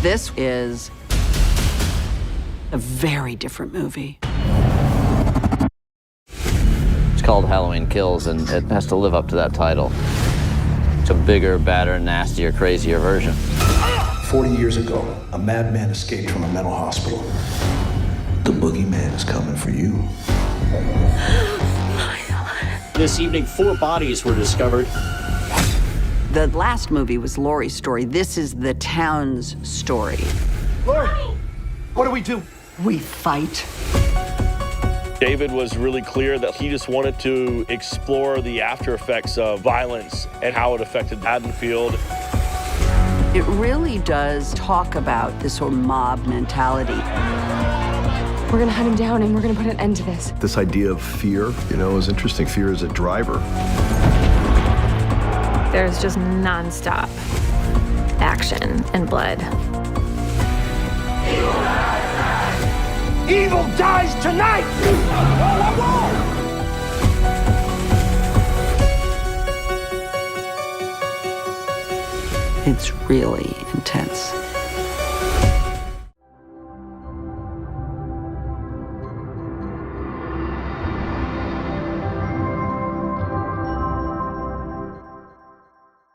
This is a very different movie. It's called Halloween Kills, and it has to live up to that title. It's a bigger, badder, nastier, crazier version. 40 years ago, a madman escaped from a mental hospital. The boogeyman is coming for you. This evening, 4 bodies were discovered. The last movie was Laurie's story. This is the town's story. Laurie, what do we do? We fight. David was really clear that he just wanted to explore the after effects of violence and how it affected Haddonfield. It really does talk about this sort of mob mentality. We're gonna hunt him down and we're gonna put an end to this. This idea of fear, is interesting. Fear is a driver. There's just nonstop action and blood. Evil dies tonight! It's really intense.